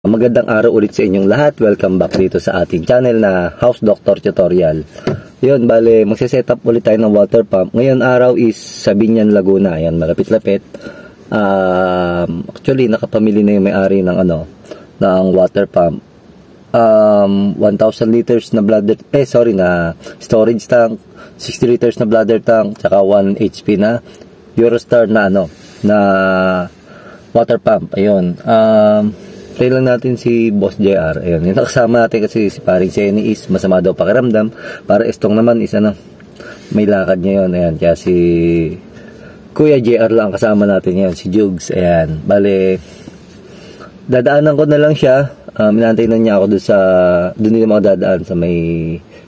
Magandang araw ulit sa inyong lahat. Welcome back dito sa ating channel na House Doctor Tutorial. Yun, bale, magsiset-up ulit tayo ng water pump. Ngayon araw is sa Binyan, Laguna. Ayan, malapit-lapit. Actually, nakapamili na yung may-ari ng ng water pump. 1,000 liters na bladder, na storage tank, 60 liters na bladder tank, tsaka 1 HP na Eurostar na na water pump. Ayun. Play lang natin si Boss JR. Ayun, yung nakasama natin kasi si paring Senny is masama daw pakiramdam. Para Estong naman is may lakad niya yun. Ayan, kaya si Kuya JR lang kasama natin yan, si Jugs. Ayan, bale, dadaanan ko na lang siya. Minantay na niya ako doon din ako dadaan sa may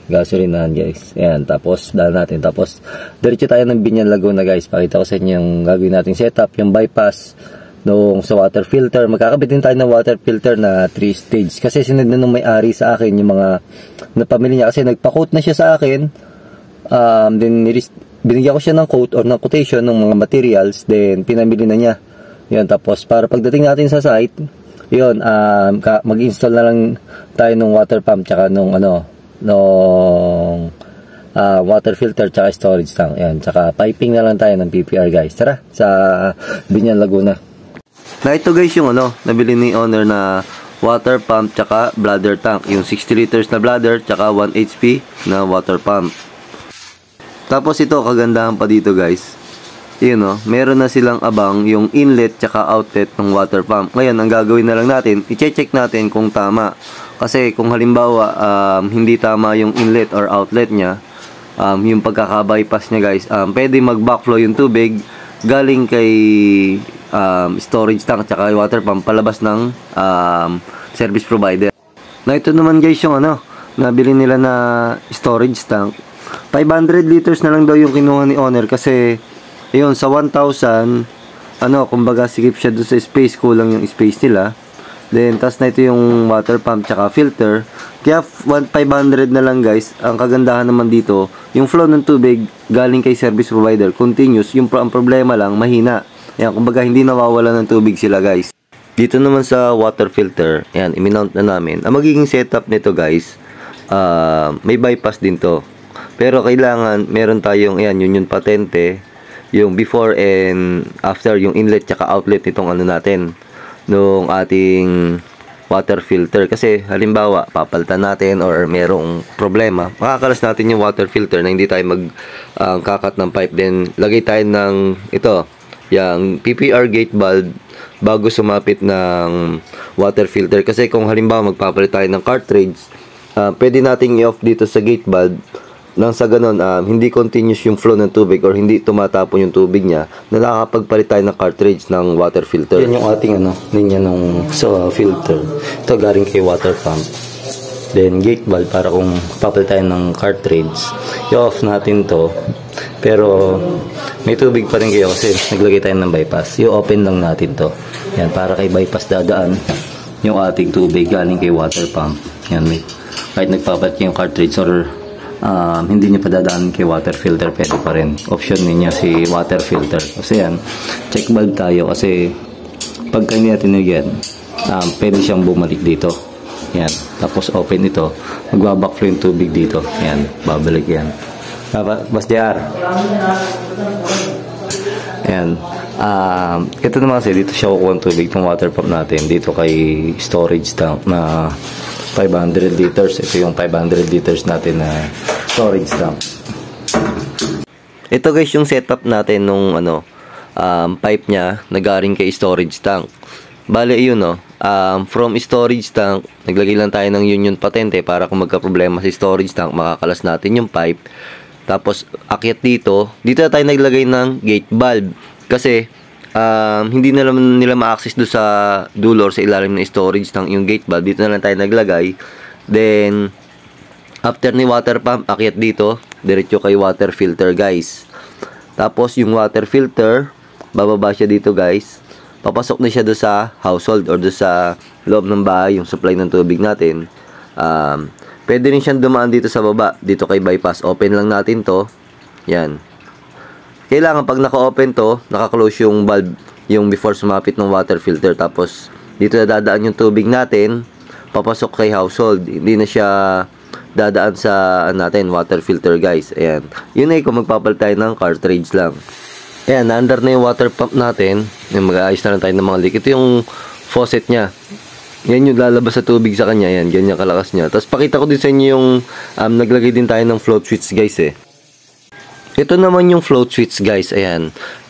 gasolinahan, guys. Ayan, tapos daan natin. Tapos, diretso tayo ng Binyan, Laguna, guys. Pakita ko sa inyo yung gagawin nating setup, yung bypass nung sa water filter. Magkakabit din tayo ng water filter na 3 stage. Kasi sinunod na nung may-ari sa akin yung mga napamili niya. Kasi nagpa-quote na siya sa akin. Then binigyan ko siya ng quote or ng quotation ng mga materials. Then pinamili na niya. Yun, tapos para pagdating natin sa site, yun, mag-install na lang tayo ng water pump tsaka nung water filter tsaka storage tank. Yan, tsaka piping na lang tayo ng PPR, guys. Tara, sa Binyan, Laguna. Na ito, guys, yung nabili ni owner na water pump tsaka bladder tank. Yung 60 liters na bladder tsaka 1 HP na water pump. Tapos ito, kagandahan pa dito, guys. Yun, meron na silang abang yung inlet tsaka outlet ng water pump. Ngayon, ang gagawin na lang natin, i-check natin kung tama. Kasi kung halimbawa, hindi tama yung inlet or outlet niya, yung pagkaka-bypass niya, guys, pwede mag-backflow yung tubig galing kay storage tank tsaka water pump palabas ng service provider. Na ito naman, guys, yung nabili nila na storage tank. 500 liters na lang daw yung kinuha ni owner kasi ayun, sa 1,000 kumbaga sikip siya doon sa space, kulang yung space nila. Then tas na ito yung water pump tsaka filter. Kaya 500 na lang, guys. Ang kagandahan naman dito, yung flow ng tubig galing kay service provider continuous. Ang problema lang, mahina. Yan, kumbaga hindi nawawala ng tubig sila, guys. Dito naman sa water filter, yan, i-mount na namin. Ang magiging setup nito, guys, may bypass din to. Pero kailangan meron tayong yun yung patente, yung before and after, yung inlet tsaka outlet nitong natin nung ating water filter. Kasi halimbawa papalitan natin or merong problema, makakalas natin yung water filter na hindi tayo magkakat ng pipe. Then lagay tayo ng yung PPR gate valve bago sumapit ng water filter. Kasi kung halimbawa magpapalit tayo ng cartridge, pwede nating i-off dito sa gate valve nang sa ganun, hindi continuous yung flow ng tubig or hindi tumatapon yung tubig niya, na nakakapagpalit tayo ng cartridge ng water filter. Yan yung ating linya ng filter. Ito galing kay water pump. Then gate valve para kung papalit tayo ng cartridge, i-off natin to. Pero may tubig pa rin kayo kasi naglagay tayo ng bypass. I-open lang natin to. Yan, para kay bypass dadaan yung ating tubig galing kay water pump. Yan, kahit nagpapalit yung cartridge or hindi niya padadaan kay water filter, pwede pa rin. Option niya si water filter. Kasi yan, check valve tayo kasi pagka hindi natin nilagyan, pwede siyang bumalik dito. Yan, tapos open ito, magbabackflow yung tubig dito. Yan, babalik yan. Bas JR. Yan. Ito naman kasi dito siya kukuha ng tubig ng water pump natin dito kay storage tank na 500 liters. Ito yung 500 liters natin na storage tank. Ito, guys, yung setup natin nung pipe niya na galing kay storage tank. Bale yun, from storage tank naglagay lang tayo ng union patente para kung magka-problema si storage tank, makakalas natin yung pipe. Tapos akyat dito na tayo naglagay ng gate valve kasi hindi na naman nila ma-access do sa dulo or sa ilalim ng storage tank yung gate valve. Dito na lang tayo naglagay. Then after ni water pump, akyat dito, diretso kay water filter, guys. Tapos yung water filter, bababa siya dito, guys. Papasok na siya do sa household or do sa loob ng bahay, yung supply ng tubig natin. Pwede rin siyang dumaan dito sa baba, dito kay bypass. Open lang natin to. Yan. Kailangan pag naka-open to, naka-close yung valve, yung before sumapit ng water filter. Tapos dito na dadaan yung tubig natin papasok kay household. Hindi na siya dadaan sa natin water filter guys. Ayan, yun ay kung magpapalit tayo ng cartridge lang. Ayan, na-under na yung water pump natin. Yung mag-aayos na lang tayo ng mga leak. Ito yung faucet nya. Yan yung lalabas sa tubig sa kanya. Yan, ganyan kalakas niya. Tapos pakita ko din sa inyo yung naglagay din tayo ng float switch guys eh. Ito naman yung float switch guys. Ayan.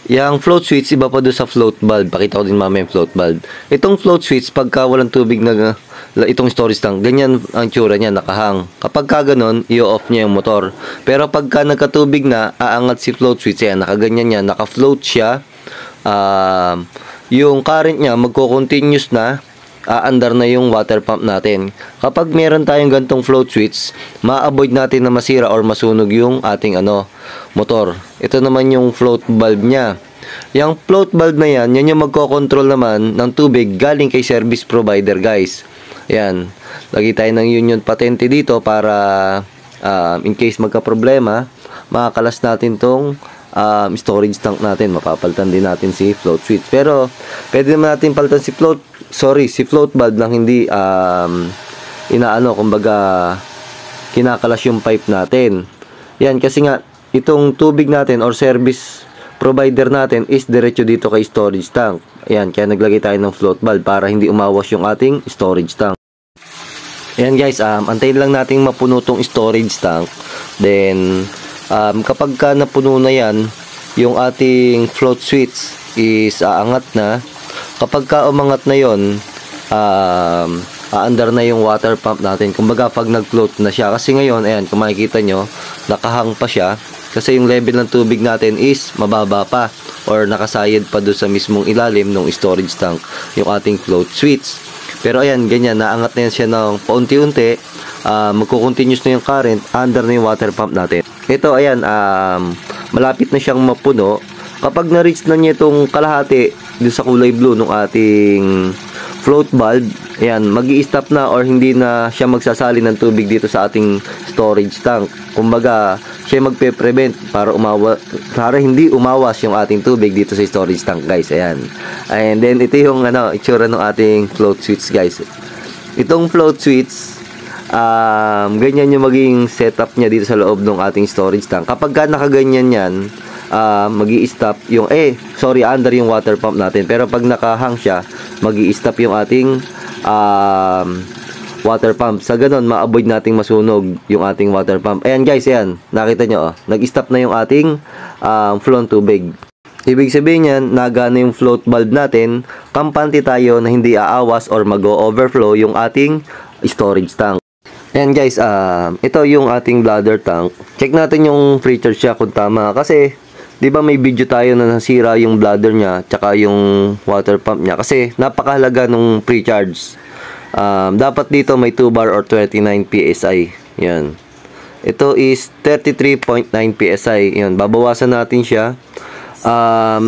Yung float switch iba pa doon sa float bulb. Pakita ko din mamaya yung float bulb. Itong float switch pagka walang tubig na itong storage tank, ganyan ang tsura niya, nakahang. Kapag ka ganun, i-off niya yung motor. Pero pagka nagkatubig na, aangat si float switch. Ayan, nakaganyan niya, naka-float siya. Yung current niya, magko-continuous na, aandar na yung water pump natin. Kapag meron tayong gantong float switch, ma-avoid natin na masira or masunog yung ating motor. Ito naman yung float bulb niya. Yung float bulb na yan, yan yung magko-control naman ng tubig galing kay service provider guys. Ayan, lagi tayo ng union patente dito para in case magka-problema, makakalas natin tong storage tank natin. Mapapalitan din natin si float switch. Pero pwede naman natin palitan si float bulb lang hindi kumbaga kinakalas yung pipe natin. Yan, kasi nga itong tubig natin or service provider natin is diretso dito kay storage tank. Ayan, kaya naglagay tayo ng float bulb para hindi umawas yung ating storage tank. Ayan guys, antayin lang natin mapuno tong storage tank. Then kapag ka napuno na yan, yung ating float switch is aangat na. Kapag ka umangat na yon, aandar na yung water pump natin. Kumbaga pag nag-float na siya, kasi ngayon ayan, kung makikita nyo, nakahang pa siya kasi yung level ng tubig natin is mababa pa or nakasayad pa doon sa mismong ilalim ng storage tank yung ating float switch. Pero ayan, ganyan, naangat na yan siya ng paunti-unti. Magkukontinuous na yung current, under na yung water pump natin. Ito, ayan, malapit na siyang mapuno. Kapag na-reach na niya itong kalahati doon sa kulay blue ng ating float bulb, ayan, mag-i-stop na or hindi na siya magsasali ng tubig dito sa ating storage tank. Kumbaga, siya magpe-prevent para hindi umawas yung ating tubig dito sa storage tank guys. Ayan. And then ito yung itsura ng ating float switch guys. Itong float switch, ganyan yung maging setup niya dito sa loob ng ating storage tank. Kapag ka nakaganyan yan, magi-stop yung under yung water pump natin. Pero pag nakahang siya, magi-stop yung ating water pump. Sa ganun, ma-avoid nating masunog yung ating water pump. Ayan guys, ayan, nakita nyo, nag-stop na yung ating flow ng tubig. Ibig sabihin yan, nagana yung float bulb natin, kampante tayo na hindi aawas or mag-overflow yung ating storage tank. Ayan guys, ito yung ating bladder tank. Check natin yung pre-charge siya kung tama. Kasi, di ba may video tayo na nasira yung bladder niya, tsaka yung water pump niya. Kasi, napakahalaga nung pre-charge. Dapat dito may 2 bar or 29 PSI. Yan. Ito is 33.9 PSI. Yan. Babawasan natin siya.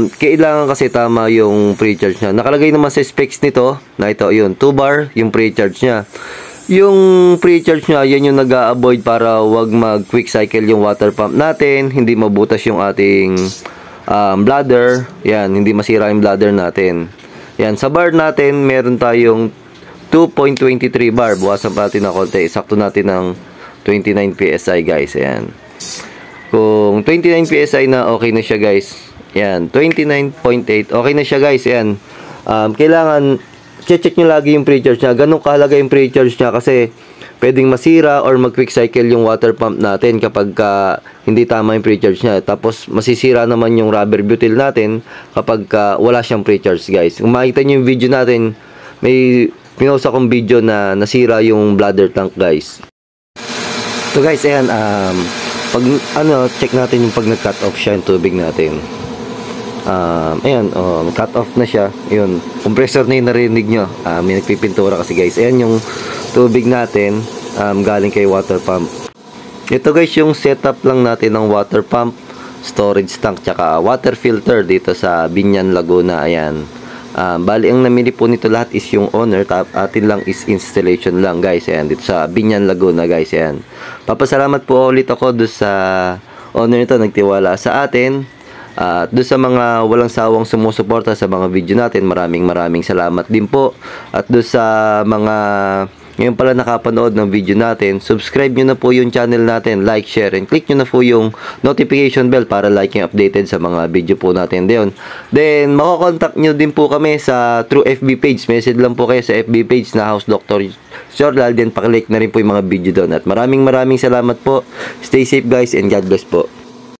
Kailangan kasi tama yung pre-charge niya. Nakalagay naman sa specs nito na ito, yun, 2 bar yung pre-charge niya. Yung pre-charge niya, yan yung nag-a-avoid para wag mag-quick cycle yung water pump natin, hindi mabutas yung ating bladder. Yan, hindi masira yung bladder natin. Yan, sa bar natin, meron tayong 2.23 bar. Buwasan pa natin na konti. Sakto natin ng 29 PSI guys. Ayan. Kung 29 PSI na, okay na siya guys. Ayan. 29.8. Okay na siya guys. Ayan. Kailangan check nyo lagi yung pre-charge niya. Ganun kahalaga yung pre-charge niya kasi pwedeng masira or mag-quick cycle yung water pump natin kapag hindi tama yung pre-charge niya. Tapos masisira naman yung rubber butyl natin kapag wala siyang pre-charge guys. Kung makita nyo yung video natin, may pinost akong video na nasira yung bladder tank guys. So guys, ayan, pag check natin yung pag nag-cut off siya yung tubig natin. Ayan, cut off na siya. Ayun, compressor na yung narinig nyo. May nagpipintura kasi guys. Ayan yung tubig natin galing kay water pump. Ito guys yung setup lang natin ng water pump, storage tank, tsaka water filter dito sa Binyan, Laguna. Ayan. Bali ang namili po nito lahat is yung owner, atin lang is installation lang guys. Ayan, dito sa Binyan, Laguna guys. Ayan. Papasalamat po ulit ako doon sa owner nito, nagtiwala sa atin. At doon sa mga walang sawang sumusuporta sa mga video natin, maraming salamat din po. At doon sa mga ngayon pala nakapanood ng video natin, subscribe nyo na po yung channel natin, like, share, and click nyo na po yung notification bell para like yung updated sa mga video po natin doon. Then, makakontakt nyo din po kami sa through FB page. Message lang po kayo sa FB page na House Dr. Jorlal. Then, pakilike na rin po yung mga video doon. At maraming salamat po. Stay safe guys and God bless po.